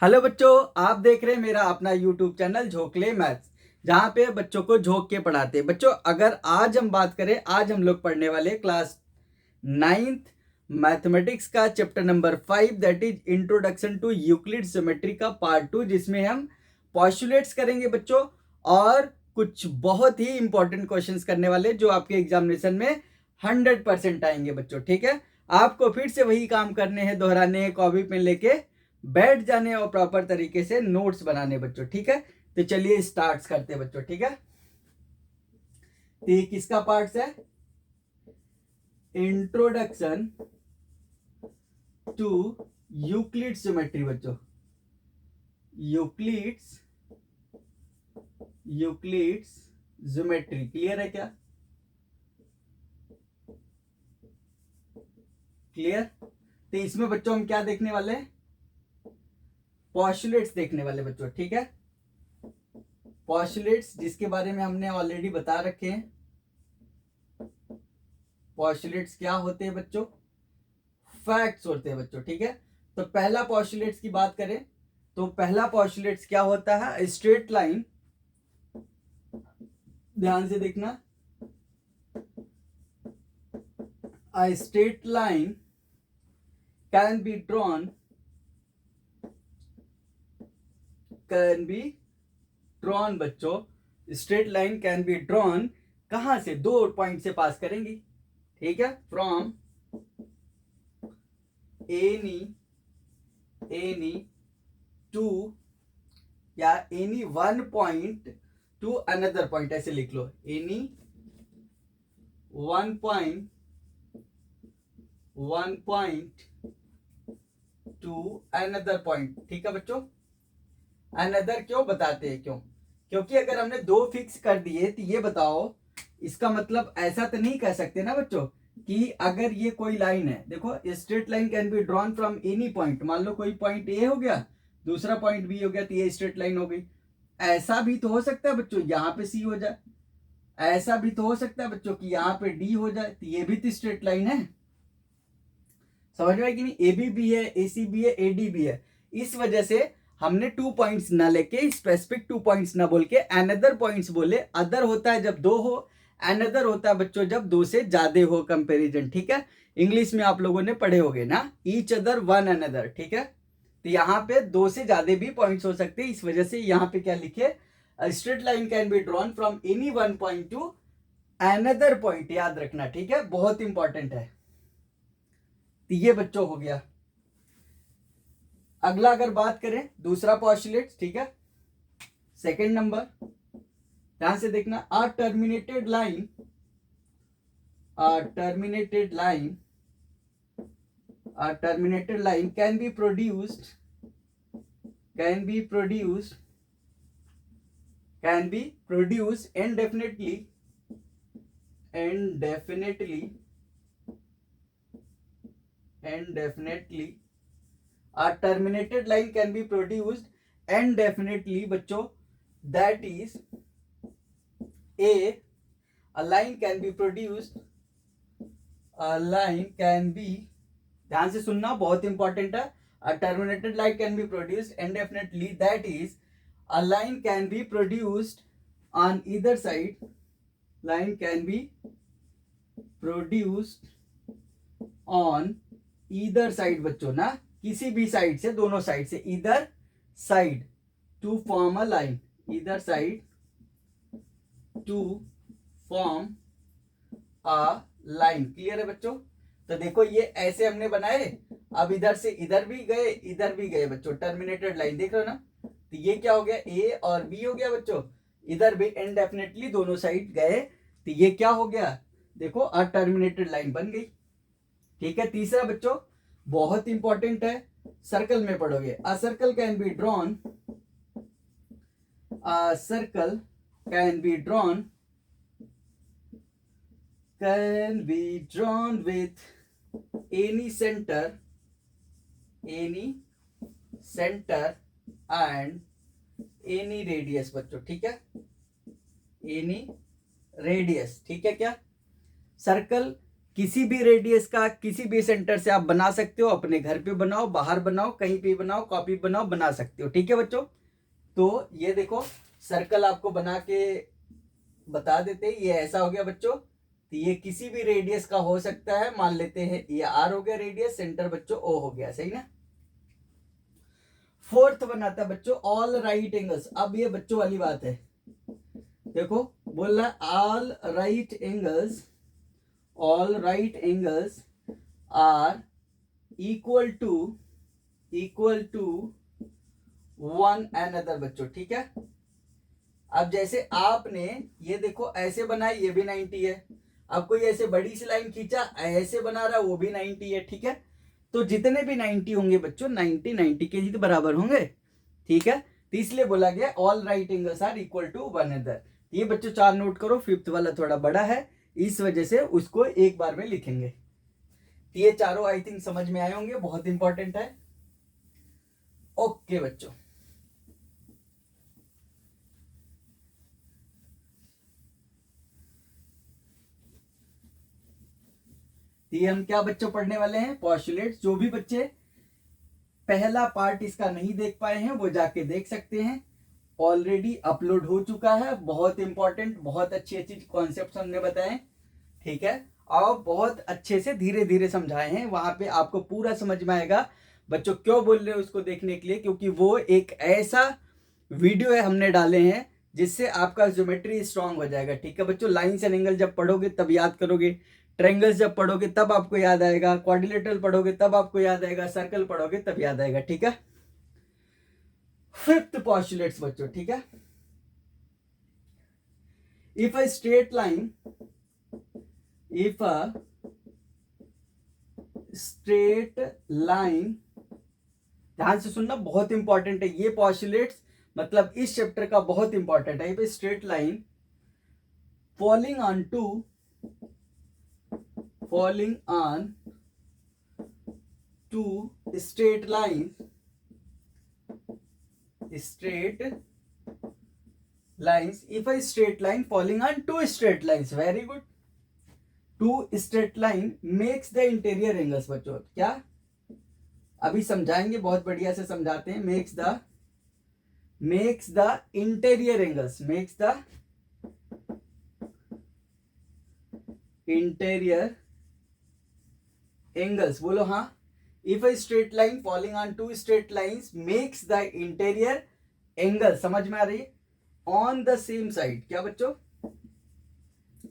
Hello बच्चों, आप देख रहे हैं मेरा अपना यूट्यूब चैनल झोंकले मैथ्स, जहाँ पे बच्चों को झोंक के पढ़ाते हैं। बच्चों, अगर आज हम बात करें, आज हम लोग पढ़ने वाले क्लास 9th मैथमेटिक्स का chapter number 5, that is introduction to Euclid geometry का पार्ट 2, जिसमें हम पॉस्टुलेट्स करेंगे बच्चों, और कुछ बहुत ही इंपॉर्टेंट क्वेश्चंस करने वाले जो आपके एग्जामिनेशन में 100% आएंगे बच्चों। ठीक है, आपको फिर से वही काम करने हैं, दोहराने हैं, कॉपी पेन लेके बैठ जाने और प्रॉपर तरीके से नोट्स बनाने बच्चों। ठीक है, तो चलिए स्टार्ट करते हैं बच्चों। ठीक है, तो ये किसका पार्ट है? इंट्रोडक्शन टू यूक्लिड्स ज्योमेट्री बच्चों। यूक्लिड्स ज्योमेट्री क्लियर है क्या? क्लियर? तो इसमें बच्चों हम क्या देखने वाले हैं? पॉस्टुलेट्स देखने वाले बच्चों। ठीक है, पॉस्टुलेट्स जिसके बारे में हमने ऑलरेडी बता रखे हैं। पॉस्टुलेट्स क्या होते हैं बच्चों? फैक्ट्स होते हैं बच्चों। ठीक है, तो पहला पॉस्टुलेट्स की बात करें तो पहला पॉस्टुलेट्स क्या होता है? स्ट्रेट लाइन, ध्यान से देखना, a straight line can be drawn बच्चों। Straight line can be drawn कहां से? दो पॉइंट से पास करेंगी। ठीक है, फ्रॉम एनी टू या any one point to another point, ऐसे लिख लो, any one point to another point. ठीक है बच्चों, अनदर क्यों बताते हैं? क्यों? क्योंकि अगर हमने दो फिक्स कर दिए तो ये बताओ, इसका मतलब ऐसा तो नहीं कह सकते ना बच्चों कि अगर ये कोई लाइन है, देखो straight line can be drawn from any point, मान लो कोई पॉइंट ए हो गया, दूसरा पॉइंट बी हो गया, तो ये स्ट्रेट लाइन हो गई। ऐसा भी तो हो सकता है बच्चों, यहाँ पे सी हो जाए। ऐसा भी तो हो सकता है बच्चों कि यहाँ पे डी हो जाए, तो ये भी तो स्ट्रेट लाइन है। समझ में आए कि नहीं? ए बी भी है, ए सी भी है, ए डी भी है। इस वजह से हमने 2 पॉइंट्स ना लेके, स्पेसिफिक 2 पॉइंट्स ना बोल के अनदर पॉइंट्स बोले। अदर होता है जब दो हो, अनदर होता है बच्चों जब दो से ज्यादा हो, कंपैरिजन। ठीक है, इंग्लिश में आप लोगों ने पढ़े होंगे ना, ईच अदर वन अनदर। ठीक है, तो यहाँ पे दो से ज्यादा भी पॉइंट्स हो सकते हैं, इस वजह से यहाँ पे क्या लिखे? Straight line can be drawn from any one point to another point, याद रखना। ठीक है, बहुत इंपॉर्टेंट है। तो ये बच्चों हो गया। अगला अगर बात करें दूसरा पॉस्टुलेट, ठीक है, सेकंड नंबर, ध्यान से देखना, a terminated line can be produced indefinitely. A terminated line can be produced indefinitely बच्चों, that is a line can be produced, ध्यान से सुनना, बहुत इंपॉर्टेंट है। A terminated line can be produced indefinitely, that is a line can be produced on either side, बच्चों ना, किसी भी साइड से, दोनों साइड से, इधर side to form a line, इधर side to form a line. Clear है बच्चों? तो देखो ये ऐसे हमने बनाए, अब इधर से इधर भी गए बच्चों, टर्मिनेटेड लाइन देख रहे हो ना। तो ये क्या हो गया? ए और बी हो गया बच्चों, इधर भी इनडेफिनेटली दोनों साइड गए, तो ये क्या हो गया? देखो अ टर्मिनेटेड लाइन बन गई। ठीक है, तीसरा बच्चों बहुत इंपॉर्टेंट है, सर्कल में पढ़ोगे। A circle can be drawn with any center and any radius बच्चों। ठीक है, एनी रेडियस। ठीक है, क्या सर्कल किसी भी रेडियस का किसी भी सेंटर से आप बना सकते हो, अपने घर पे बनाओ, बाहर बनाओ, कहीं पे बनाओ, कॉपी बनाओ, बना सकते हो। ठीक है बच्चों, तो ये देखो सर्कल आपको बना के बता देते हैं, ये ऐसा हो गया बच्चों। तो ये किसी भी रेडियस का हो सकता है, मान लेते हैं ये आर हो गया रेडियस, सेंटर बच्चों ओ हो गया, सही ना। फोर्थ बनाता है बच्चों ऑल राइट एंगल्स। अब ये बच्चों वाली बात है, देखो बोल रहा है all right angles, all right angles are equal to one another बच्चों। ठीक है, अब जैसे आपने ये देखो ऐसे बनाया, ये भी 90 है। अब कोई ऐसे बड़ी सी लाइन खींचा, ऐसे बना रहा, वो भी 90 है। ठीक है, तो जितने भी 90 होंगे बच्चों, 90 के जी बराबर होंगे। ठीक है, तो इसलिए बोला गया all right angles are equal to one another. ये बच्चों 4 नोट करो, फिफ्थ वाला थोड़ा बड़ा है, इस वजह से उसको एक बार में लिखेंगे। ये चारों आई थिंक समझ में आए होंगे, बहुत इंपॉर्टेंट है। ओके बच्चों, ये हम क्या बच्चों पढ़ने वाले हैं, पॉस्टुलेट्स। जो भी बच्चे पहला पार्ट इसका नहीं देख पाए हैं वो जाके देख सकते हैं, ऑलरेडी अपलोड हो चुका है। बहुत इंपॉर्टेंट, बहुत अच्छी अच्छी कॉन्सेप्ट हमने बताए। ठीक है, और बहुत अच्छे से धीरे धीरे समझाए हैं, वहां पे आपको पूरा समझ में आएगा। बच्चों क्यों बोल रहे हैं उसको देखने के लिए, क्योंकि वो एक ऐसा वीडियो है हमने डाले हैं जिससे आपका ज्योमेट्री स्ट्रांग हो जाएगा। ठीक है बच्चों, लाइन्स एंड एंगल जब पढ़ोगे तब याद करोगे, ट्रायंगल्स जब पढ़ोगे तब आपको याद आएगा, क्वाड्रिलेटरल पढ़ोगे तब आपको याद आएगा, सर्कल पढ़ोगे तब याद आएगा। ठीक है, फिफ्थ पॉस्टुलेट्स बच्चों। ठीक है, if a straight line, if a straight line, ध्यान से सुनना, बहुत इंपॉर्टेंट है ये पॉस्टुलेट्स, मतलब इस चैप्टर का बहुत इंपॉर्टेंट है। if a straight line falling on two straight lines, if a straight line falling on two straight lines, very good, two straight line makes the interior angles. बच्चों क्या अभी समझाएंगे, बहुत बढ़िया से समझाते हैं। Makes the interior angles, makes the interior angles, बोलो हाँ। If a straight line falling on two straight lines makes the interior angle, समझ में आ रही है, ऑन द सेम साइड। क्या बच्चों,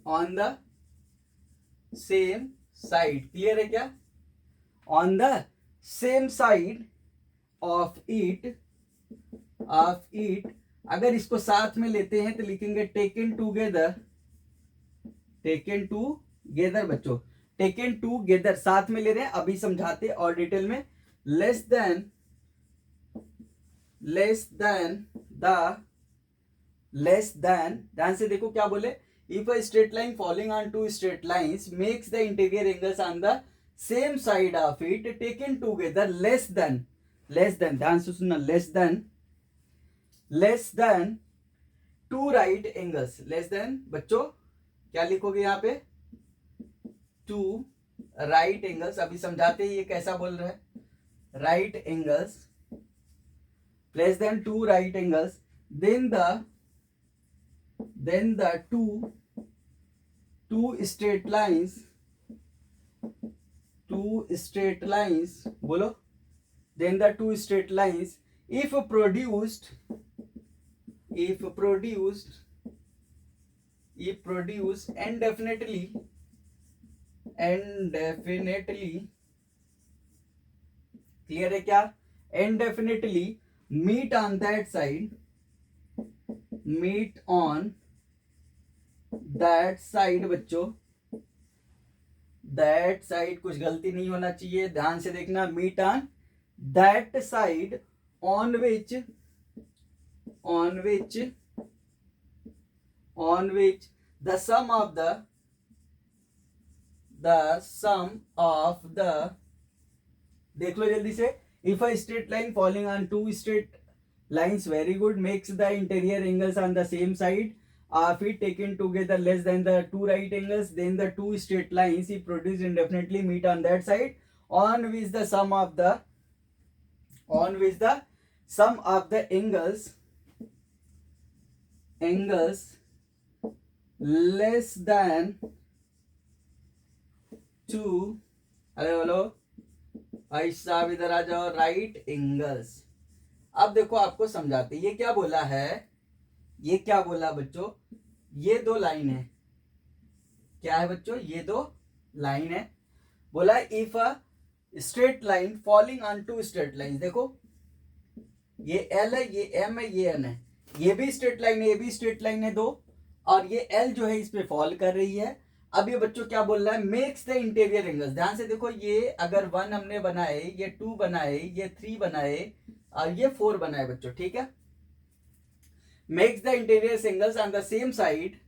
on the same side, clear है क्या, on the same side of it, अगर इसको साथ में लेते हैं तो लिखेंगे टेकन टूगेदर बच्चों, टेकन टूगेदर, साथ में ले रहे हैं, अभी समझाते और डिटेल में। लेस देन ध्यान से देखो क्या बोले, if a straight line falling on two straight lines makes the interior angles on the same side of it taken together less than, ध्यान से सुनना, less than two right angles, less than बच्चों क्या लिखोगे यहाँ पे, टू राइट एंगल्स, अभी समझाते हैं ये कैसा बोल रहा है, right angles, less than two right angles, then the two straight lines, बोलो, then the two straight lines if produced and definitely clear है क्या, and definitely meet on that side, बच्चों, दैट साइड, कुछ गलती नहीं होना चाहिए, ध्यान से देखना, meet on that side on which the sum of the देख लो जल्दी से, if a straight line falling on two straight lines, very good, makes the interior angles on the same side, if it taken together less than the two right angles, then the two straight lines if produced indefinitely meet on that side on which the sum of the angles less than two, अरे बोलो भाई साहब इधर आ जाओ, right angles. अब देखो आपको समझाते, ये क्या बोला है, ये क्या बोला बच्चों, ये दो लाइन है, क्या है बच्चों, ये दो लाइन है। बोला if a straight line falling on two straight line, देखो ये एल है, ये एम है, ये एन है, ये भी स्ट्रेट लाइन है, ये भी स्ट्रेट लाइन है दो, और ये एल जो है इस पे फॉल कर रही है। अब ये बच्चों क्या बोल रहा है, मेक्स द इंटीरियर एंगल्स। ध्यान से देखो, ये अगर 1 हमने बनाए, ये 2 बनाए, ये 3 बनाए और ये 4 बनाए बच्चों, ठीक है। Makes the interior angles on the same side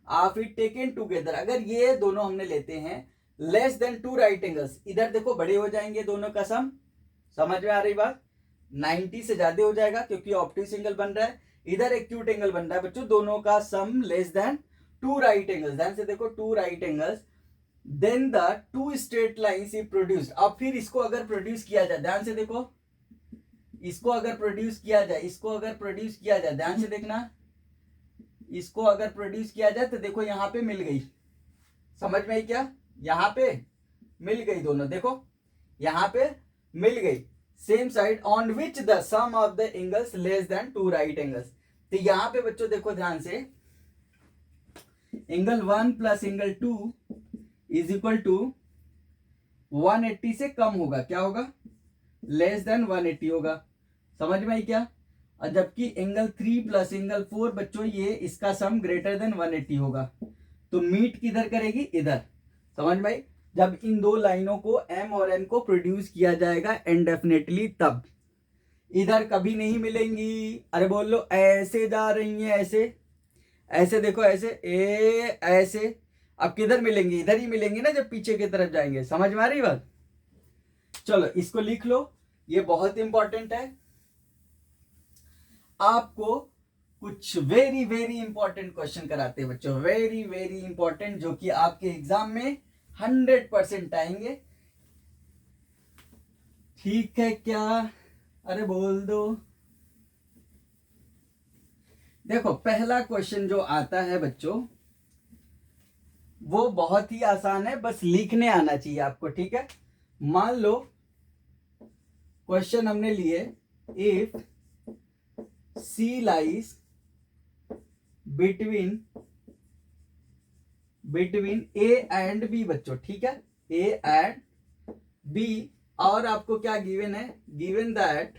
of it taken together, अगर ये दोनों हमने लेते हैं less than two right angles, इधर देखो बड़े हो जाएंगे दोनों का सम, समझ में आ रही बात, 90 से ज्यादा हो जाएगा क्योंकि ऑप्टिक एंगल बन रहा है, इधर एक्यूट एंगल बन रहा है बच्चों, दोनों का sum less than two right angles. ध्यान से देखो, two right angles, then the two straight lines is produced. अब फिर इसको अगर प्रोड्यूस किया जाए, ध्यान से देखो, इसको अगर प्रोड्यूस किया जाए, इसको अगर प्रोड्यूस किया जाए, ध्यान से देखना, इसको अगर प्रोड्यूस किया जाए तो देखो यहां पे मिल गई, समझ में आई क्या, यहां पे मिल गई दोनों, देखो यहां पे मिल गई same side on which the sum of the angles less than two right angles. तो यहां पे बच्चों देखो ध्यान से, angle 1 plus angle 2 is equal to 180 से कम होगा, क्या होगा, लेस देन 180 होगा, समझ में आई क्या। और जबकि एंगल 3 प्लस एंगल 4 बच्चों ये इसका सम ग्रेटर देन 180 होगा, तो मीट किधर करेगी, इधर, समझ में आई। जब इन दो लाइनों को एम और एन को प्रोड्यूस किया जाएगा इंडेफिनेटली, तब इधर कभी नहीं मिलेंगी। अरे बोल लो, ऐसे जा रही हैं, ऐसे ऐसे देखो, ऐसे ऐसे, अब किधर मिलेंगी, इधर ही मिलेंगी ना जब पीछे की तरफ जाएंगे, समझ में आ रही बात। चलो इसको लिख लो, ये बहुत इंपॉर्टेंट है, आपको कुछ वेरी वेरी इंपॉर्टेंट क्वेश्चन कराते हैं बच्चों, वेरी वेरी इंपॉर्टेंट, जो कि आपके एग्जाम में 100% आएंगे, ठीक है क्या, अरे बोल दो। देखो पहला क्वेश्चन जो आता है बच्चों वो बहुत ही आसान है, बस लिखने आना चाहिए आपको, ठीक है। मान लो क्वेश्चन हमने लिए, if C lies between A and B बच्चों, ठीक है, ए एंड बी, और आपको क्या गिवन है, गिवन दैट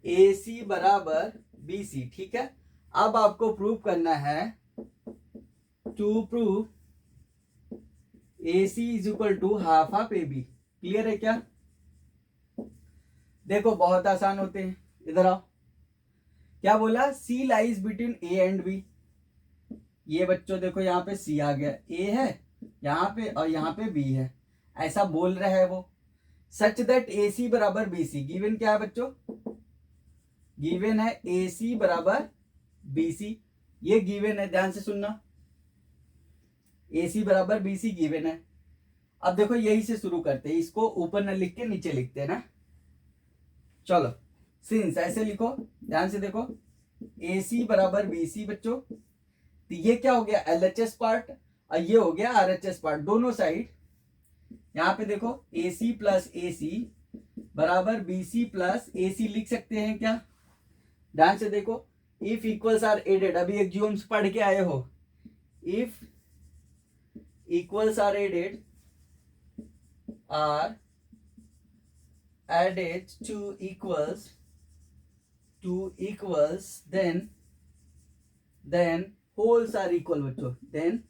ए सी बराबर बी सी, ठीक है। अब आपको प्रूव करना है, to prove A C is equal to half of A B, clear है क्या। देखो बहुत आसान होते हैं, इधर आओ, क्या बोला, C lies between A and B, ये बच्चों देखो यहाँ पे सी आ गया, ए है यहाँ पे और यहाँ पे बी है, ऐसा बोल रहा है वो, सच दैट ए सी बराबर बी सी, गिवन क्या है बच्चों, गिवन है ए सी बराबर बी सी, ये गिवन है, ध्यान से सुनना, ए सी बराबर बी सी गिवन है। अब देखो यही से शुरू करते हैं, इसको ऊपर न लिख के नीचे लिखते हैं ना, चलो सिंस ऐसे लिखो, ध्यान से देखो, ए सी बराबर बी सी बच्चों, तो ये क्या हो गया, एल एच एस पार्ट, और ये हो गया आर एच एस पार्ट, दोनों साइड, यहां पे देखो ए सी प्लस ए सी बराबर बी सी प्लस ए सी लिख सकते हैं क्या, ध्यान से देखो, इफ इक्वल्स आर एडेड, अभी एक जियोम्स पढ़ के आए हो, if equals are added are added to equals then holes are equal बच्चों, then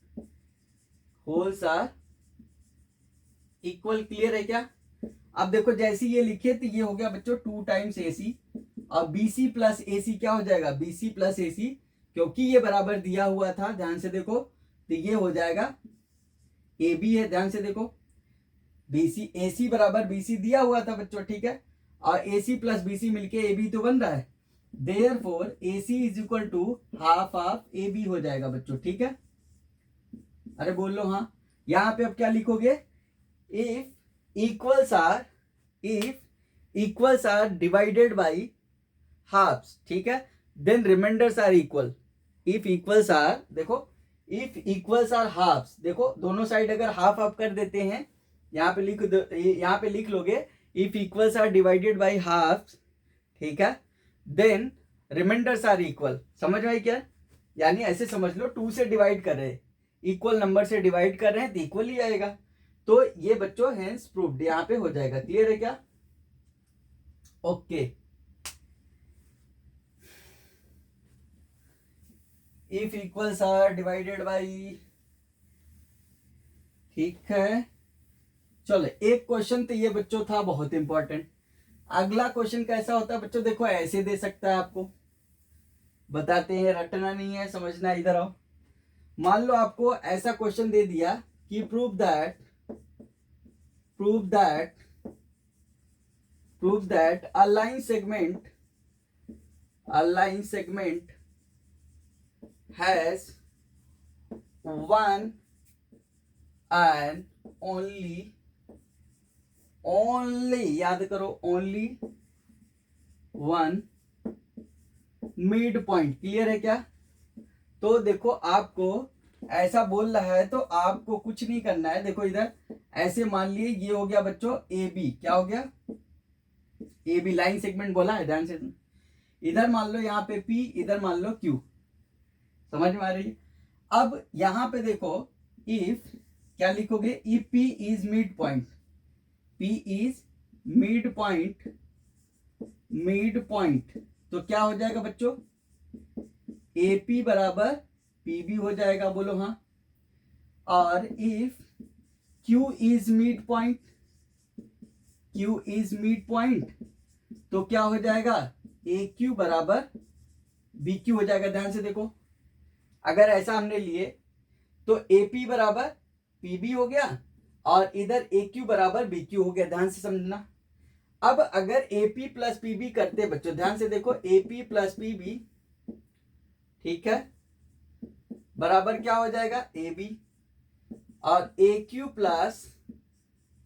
holes are equal, clear है क्या। अब देखो जैसे ये लिखे तो ये हो गया बच्चों 2 टाइम्स ए सी, और बी सी प्लस ए सी क्या हो जाएगा, बी सी प्लस ए सी, क्योंकि ये बराबर दिया हुआ था, ध्यान से देखो, तो ये हो जाएगा ए बी है, ध्यान से देखो, बीसी ए सी बराबर बी सी दिया हुआ था बच्चों, ठीक है, और ए सी प्लस बी सी मिलके ए बी तो बन रहा है, therefore AC is equal to half of AB हो जाएगा बच्चों, ठीक है। अरे बोल लो हाँ। यहां पे अब क्या लिखोगे, if equals are divided by halves, ठीक है, then reminders are equal. If equals are, देखो इफ इक्वल्स आर हाफ्स, देखो दोनों साइड अगर हाफ हाफ कर देते हैं, यहाँ पे यहाँ पे लिख लोगे if equals are divided by halves, ठीक है, देन रिमाइंडर्स आर इक्वल। समझ में आई क्या, यानी ऐसे समझ लो 2 से डिवाइड कर रहे हैं, इक्वल नंबर से डिवाइड कर रहे हैं तो इक्वल ही आएगा। तो ये बच्चों हेंस प्रूव्ड यहाँ पे हो जाएगा। क्लियर है क्या, okay. If equals are divided by, ठीक है। चलो एक क्वेश्चन तो ये बच्चों था बहुत इंपॉर्टेंट। अगला क्वेश्चन कैसा होता है बच्चों, देखो ऐसे दे सकता है आपको, बताते हैं, रटना नहीं है, समझना। इधर आओ, मान लो आपको ऐसा क्वेश्चन दे दिया कि prove that a line segment has one and only याद करो, only one mid point. Clear है क्या। तो देखो आपको ऐसा बोल रहा है तो आपको कुछ नहीं करना है। देखो इधर ऐसे मान लिए ये हो गया बच्चों ए बी, क्या हो गया ए बी, लाइन सेगमेंट बोला है, ध्यान से। इधर मान लो यहाँ पे P, इधर मान लो Q, समझ में आ रही है। अब यहां पे देखो इफ, क्या लिखोगे, if P is mid point, P is mid point, तो क्या हो जाएगा बच्चों, AP बराबर PB हो जाएगा, बोलो हाँ। और if Q is mid point, तो क्या हो जाएगा, AQ बराबर BQ हो जाएगा। ध्यान से देखो, अगर ऐसा हमने लिए तो AP बराबर PB हो गया और इधर AQ बराबर BQ हो गया। ध्यान से समझना। अब अगर AP प्लस PB करते बच्चों, ध्यान से देखो, AP प्लस PB, ठीक है, बराबर क्या हो जाएगा AB, और AQ प्लस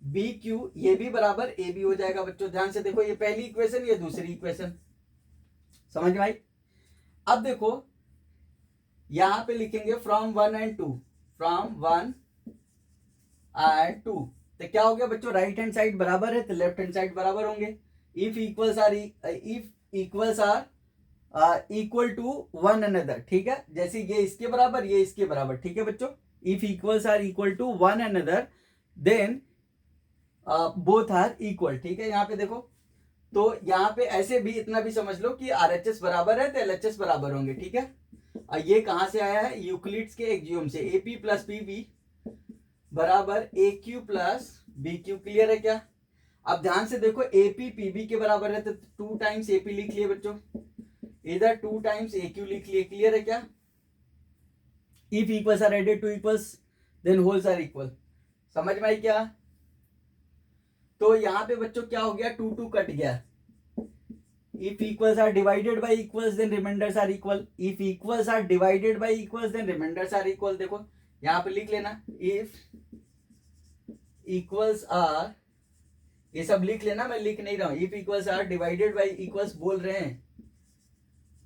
BQ ये भी बराबर AB हो जाएगा बच्चों। ध्यान से देखो, ये पहली इक्वेशन, ये दूसरी इक्वेशन, समझ में आई। अब देखो यहां पे लिखेंगे फ्रॉम 1 एंड 2, तो क्या हो गया बच्चों, राइट हैंड साइड बराबर है तो लेफ्ट हैंड साइड बराबर होंगे। If equals are equal to one another, ठीक है, जैसे ये इसके बराबर, ये इसके बराबर, ठीक है बच्चों। If equals are equal to one another then both are equal, ठीक है। यहाँ पे देखो, तो यहाँ पे ऐसे भी इतना भी समझ लो कि RHS बराबर है तो LHS बराबर होंगे, ठीक है। ये कहां से आया है, यूक्लिड्स के एक्सियोम से, AP प्लस PB बराबर AQ प्लस BQ। क्लियर है क्या। अब ध्यान से देखो, AP PB के बराबर है तो 2 टाइम्स AP लिख लिए बच्चों, इधर 2 टाइम्स AQ लिख लिए। क्लियर है क्या। If equals are added to equals then wholes are equal, समझ में आई क्या। तो यहां पे बच्चों क्या हो गया, 2 2 कट गया। If equals are divided by equals then reminders are equal, if equals are divided by equals then reminders are equal. देखो यहां पे लिख लेना, इफ इक्वल्स आर, ये सब लिख लेना, मैं लिख नहीं रहा हूं। If equals are divided by equals बोल रहे हैं,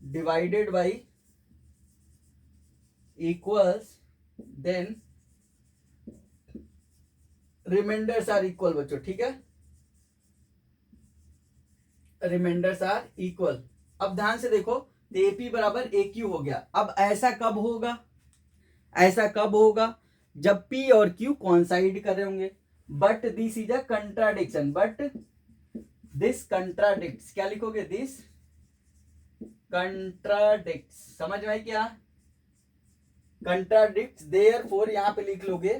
divided by equals then reminders are equal बच्चों, ठीक है, रिमाइंडर्स आर इक्वल। अब ध्यान से देखो, AP बराबर AQ हो गया। अब ऐसा कब होगा, जब P और Q कॉन्साइड कर रहे होंगे। But this is a contradiction, this contradicts, क्या लिखोगे, दिस कंट्राडिक्ट्स, समझ में आई क्या, कंट्राडिक्ट्स। देयरफॉर यहां पे लिख लोगे,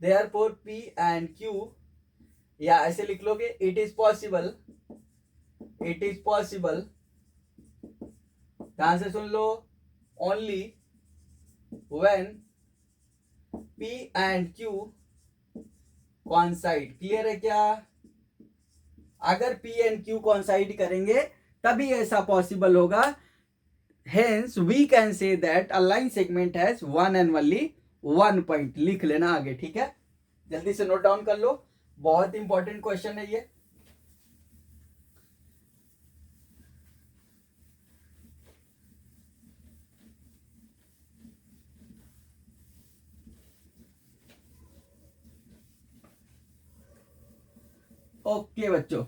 देयरफॉर P एंड Q, या ऐसे लिख लोगे, इट इज पॉसिबल, ध्यान से सुन लो, only when P and Q coincide. Clear है क्या। अगर P एंड Q कॉन्साइड करेंगे तभी ऐसा पॉसिबल होगा। Hence we can say that a line segment has one and only one point. लिख लेना आगे, ठीक है, जल्दी से नोट डाउन कर लो, बहुत इंपॉर्टेंट क्वेश्चन है ये। ओके बच्चों,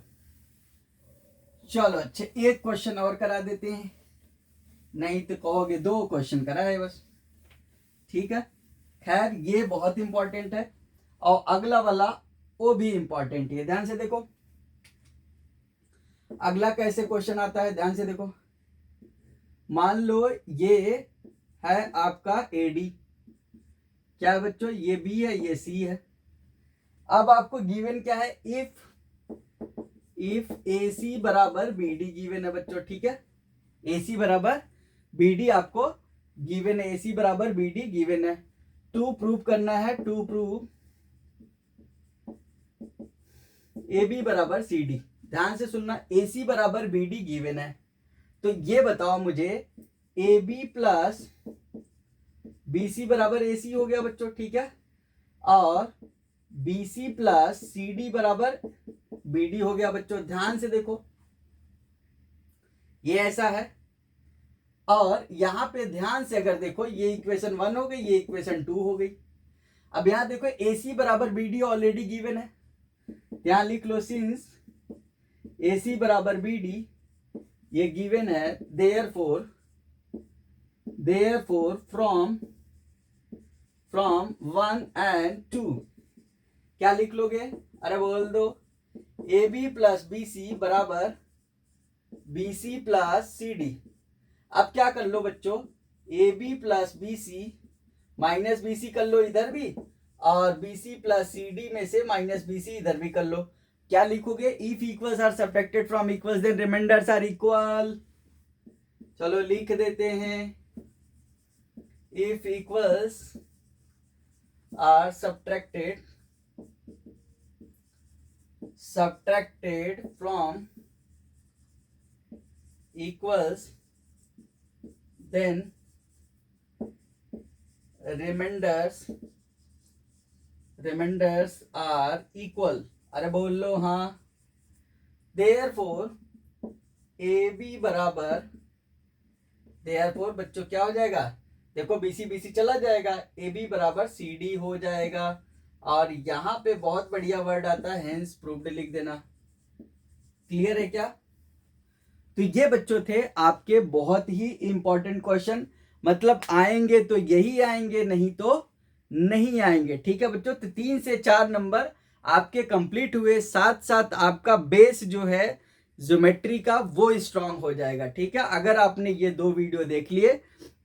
चलो अच्छे, एक क्वेश्चन और करा देते हैं, नहीं तो कहोगे 2 क्वेश्चन कराए बस, ठीक है। खैर ये बहुत इंपॉर्टेंट है, और अगला वाला वो भी इंपॉर्टेंट है, ध्यान से देखो। अगला कैसे क्वेश्चन आता है, ध्यान से देखो। मान लो ये है आपका एडी, क्या है बच्चों, ये बी है, ये सी है। अब आपको गिवन क्या है, इफ ए सी बराबर बी डी गिवन है बच्चों, ठीक है। ए सी बराबर बी डी आपको गिवन है, ए सी बराबर बी डी गिवन है। टू प्रूव करना है, टू प्रूव ए बी बराबर सी डी। ध्यान से सुनना, ए सी बराबर बी डी गिवन है, तो ये बताओ मुझे A B plus B C बराबर ए सी हो गया बच्चों, ठीक है, और B C plus C D बराबर बी डी हो गया बच्चों। ध्यान से देखो, ये ऐसा है, और यहां पे ध्यान से अगर देखो, ये इक्वेशन 1 हो गई, ये इक्वेशन 2 हो गई। अब यहां देखो ए सी बराबर बी डी ऑलरेडी गिवन है, यहां लिख लो सिंस ए सी बराबर बी डी ये गिवन है, देयरफॉर फ्रॉम 1 and 2 क्या लिख लोगे, अरे बोल दो, A B plus B C बराबर B C plus C D. अब क्या कर लो बच्चों, A B plus B C minus B C कर लो इधर भी, और B C plus C D में से माइनस बी सी इधर भी कर लो। क्या लिखोगे, if equals are subtracted from equals then reminders are equal. चलो लिख देते हैं, if equals are subtracted from equals then remainders are equal। अरे बोल लो हाँ। therefore AB बराबर, therefore बच्चों क्या हो जाएगा, देखो BC BC चला जाएगा, AB बराबर CD हो जाएगा, और यहां पे बहुत बढ़िया वर्ड आता है हेंस प्रूव्ड लिख देना। क्लियर है क्या? तो ये बच्चों थे आपके बहुत ही इंपॉर्टेंट क्वेश्चन, मतलब आएंगे तो यही आएंगे, नहीं तो नहीं आएंगे, ठीक है बच्चों। तो 3 से 4 नंबर आपके कंप्लीट हुए, साथ साथ आपका बेस जो है ज्योमेट्री का वो स्ट्रांग हो जाएगा, ठीक है। अगर आपने ये 2 वीडियो देख लिए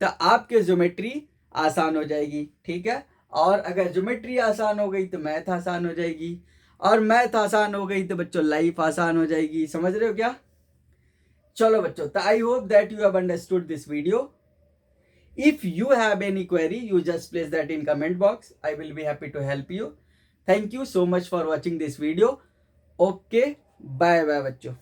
तो आपके ज्योमेट्री आसान हो जाएगी, ठीक है। और अगर ज्योमेट्री आसान हो गई तो मैथ आसान हो जाएगी, और मैथ आसान हो गई तो बच्चों लाइफ आसान हो जाएगी। समझ रहे हो क्या? चलो बच्चों, तो I hope that you have understood this video. If you have any query you just place that in comment box, I will be happy to help you. Thank you so much for watching this video. Okay, bye bye बच्चों।